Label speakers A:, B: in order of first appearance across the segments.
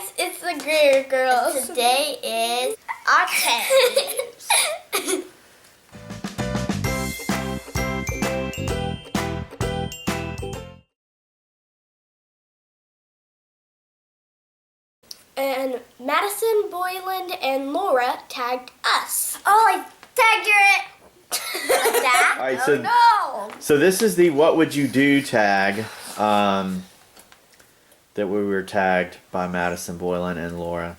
A: guys, it's the Greer Girls.
B: And today is our test.
A: And Madison, Boylan, and Lara tagged us.
B: Oh, I tagged your like that?
C: All right, so this is the what would you do tag that we were tagged by Madison, Boylan, and Lara.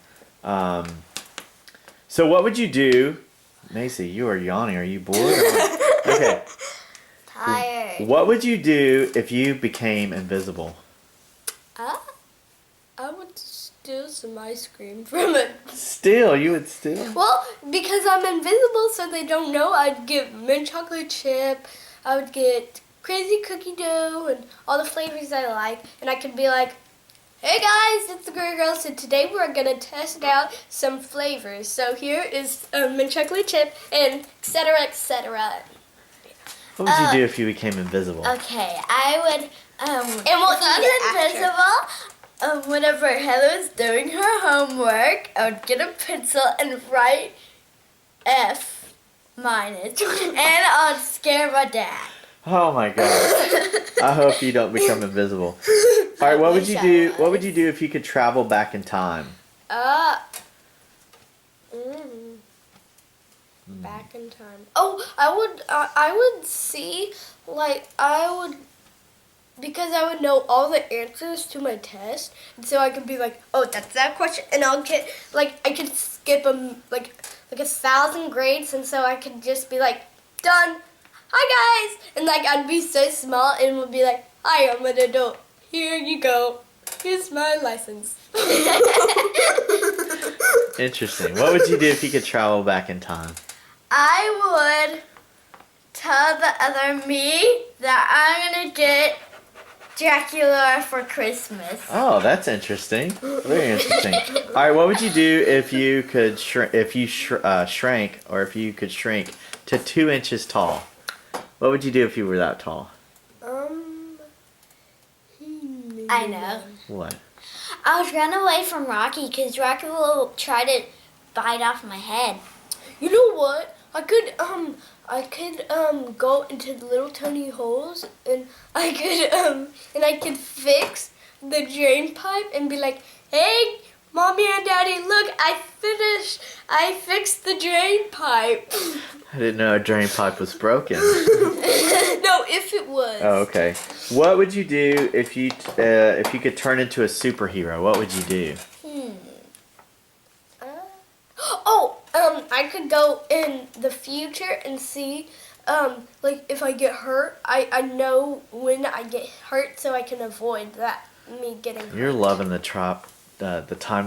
C: So what would you do? Macy, you are yawning. Are you bored? Okay.
B: Tired.
C: What would you do if you became invisible?
A: I would steal some ice cream from it.
C: Steal? You would steal?
A: Well, because I'm invisible, so they don't know. I'd get mint chocolate chip. I would get crazy cookie dough and all the flavors I like. And I could be like, hey guys, it's the Greer Girls, and today we're going to test out some flavors. So here is mint chocolate chip and etc. etc.
C: What would you do if you became invisible?
B: Okay, I would,
A: and we'll
B: if I was invisible, whenever Heather's doing her homework, I would get a pencil and write F minus, and I'd scare my dad.
C: Oh my god. I hope you don't become invisible. All right, what would you do? What would you do if you could travel back in time?
A: Back in time. Oh, I would see, like, because I would know all the answers to my test, and so I could be like, oh, that's that question, and I'll get, like, I could skip like 1,000 grades, and so I could just be like, done. Hi guys, and like I'd be so small and would be like, hi, I'm an adult. Here you go. Here's my license.
C: Interesting. What would you do if you could travel back in time?
B: I would tell the other me that I'm gonna get Dracula for Christmas.
C: Oh, that's interesting. Very interesting. All right, what would you do if you could shrank, or if you could shrink to 2 inches tall? What would you do if you were that tall?
B: I know.
C: What?
B: I would run away from Rocky because Rocky will try to bite off my head.
A: You know what? I could go into the little tiny holes, and I could fix the drain pipe and be like, hey, Mommy and Daddy, look, I fixed the drain pipe.
C: I didn't know a drain pipe was broken.
A: No, if it was.
C: Oh, okay. What would you do if you could turn into a superhero? What would you do?
A: I could go in the future and see, like, if I get hurt, I know when I get hurt, so I can avoid that, me getting hurt.
C: You're loving the time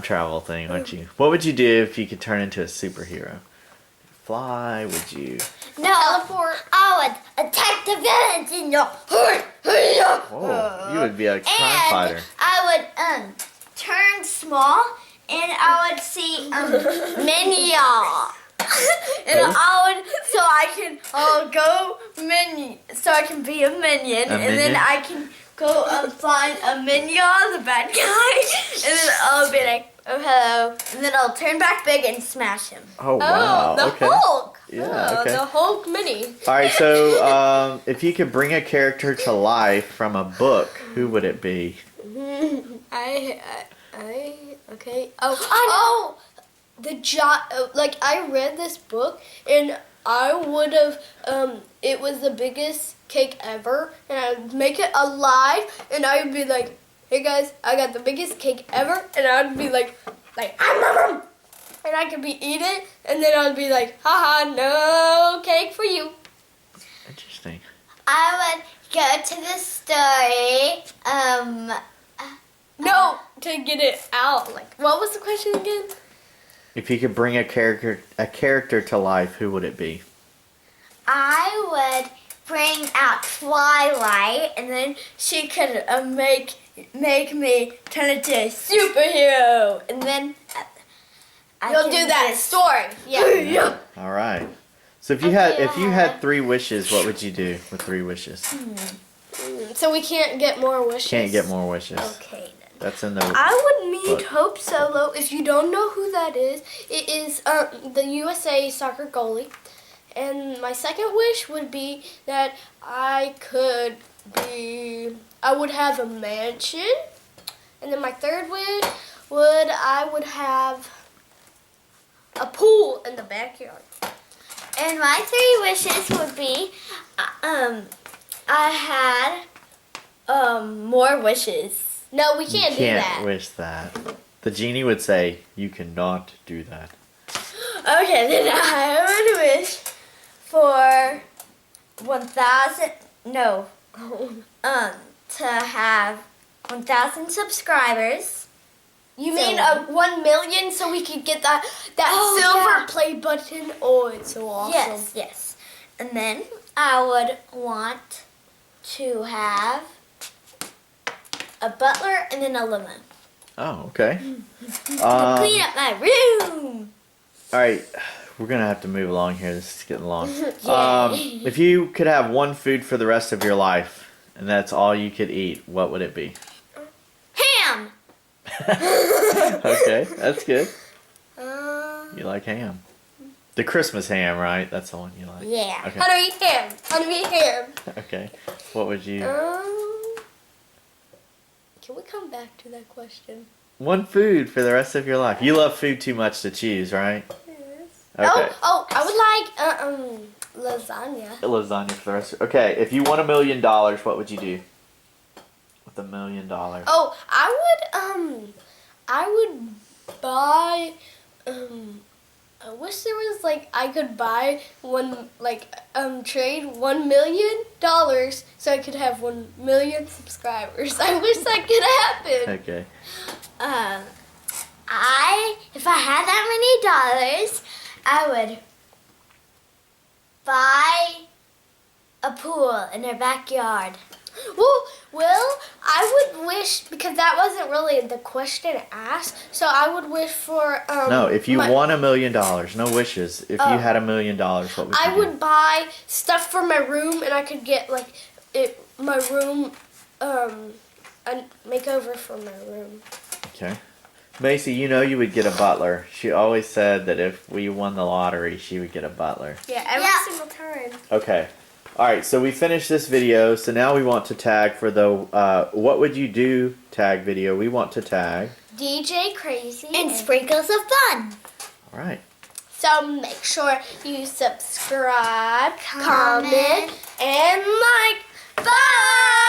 C: travel thing, aren't you? What would you do if you could turn into a superhero? Fly? Would you?
B: No, teleport. I would attack the villains in your
C: Whoa, you would be a crime fighter.
B: I would turn small, and I would see minion. And I can be a minion, and then I can go find a minion, the bad guy, and then I'll be like, oh hello, and then I'll turn back big and smash him.
C: Oh wow!
A: The
C: Okay.
A: Hulk.
C: Yeah. Okay.
A: The Hulk mini.
C: All right. So, if you could bring a character to life from a book, who would it be?
A: Okay. Oh, like I read this book, and I would have, it was the biggest cake ever, and I would make it alive, and I would be like, hey guys, I got the biggest cake ever, and I would be like, and I could be eating, and then I would be like, haha, no cake for you.
C: Interesting.
B: I would go to the story,
A: No, to get it out. Like, what was the question again?
C: If you could bring a character to life, who would it be?
B: I would bring out Twilight, and then she could make me turn into a superhero, and then
A: you'll do that story. Yeah.
C: All right. So if you had 3 wishes, what would you do with 3 wishes?
A: So we can't get more wishes.
C: Can't get more wishes.
B: Okay then.
C: That's in the.
A: I would meet
C: What?
A: Hope Solo. If you don't know who that is, it is the USA soccer goalie. And my second wish would be that I would have a mansion. And then my third wish I would have a pool in the backyard.
B: And my 3 wishes would be, I had more wishes.
A: No, we
C: You
A: can't do
C: can't
A: that.
C: wish that. The genie would say, "You cannot do that."
B: Okay, then I would wish for 1,000. No, to have 1,000 subscribers.
A: You
B: So-
A: mean 1 million so we could get that
B: Oh,
A: silver
B: yeah.
A: play button? Oh, it's so awesome.
B: Yes, yes. And then I would want to have a butler and then a limo.
C: Oh, okay.
B: Clean up my room.
C: All right, we're gonna have to move along here. This is getting long.
B: Yay.
C: If you could have one food for the rest of your life, and that's all you could eat, what would it be?
B: Ham.
C: Okay, that's good.
A: Uh,
C: You like ham? The Christmas ham, right? That's the one you like.
B: Yeah.
C: Okay.
A: how do we eat ham? How do we eat ham?
C: Okay. What would you?
A: Can we come back to that question?
C: One food for the rest of your life. You love food too much to choose, right?
A: Yes.
C: Okay.
A: I would like lasagna.
C: Lasagna for the rest. Okay. If you won $1 million, what would you do with $1 million?
A: Oh, I would buy I wish there was I could buy trade $1 million so I could have 1 million subscribers. I wish that could happen.
C: Okay.
B: If I had that many dollars, I would buy a pool in their backyard.
A: Well, I would wish, because that wasn't really the question asked, so I would wish for
C: No, if you won $1 million, no wishes. If you had $1 million, what would you
A: I
C: do?
A: would buy stuff for my room, and I could get my room a makeover for my room.
C: Okay. Macy, you know you would get a butler. She always said that if we won the lottery, she would get a butler.
A: Yeah, every
B: Yeah.
A: single time.
C: Okay. All right, so we finished this video. So now we want to tag for the what would you do tag video. We want to tag.
A: DJ Crazy.
B: And sprinkles of fun.
C: All right.
A: So make sure you subscribe,
B: Comment.
A: comment, and like. Bye!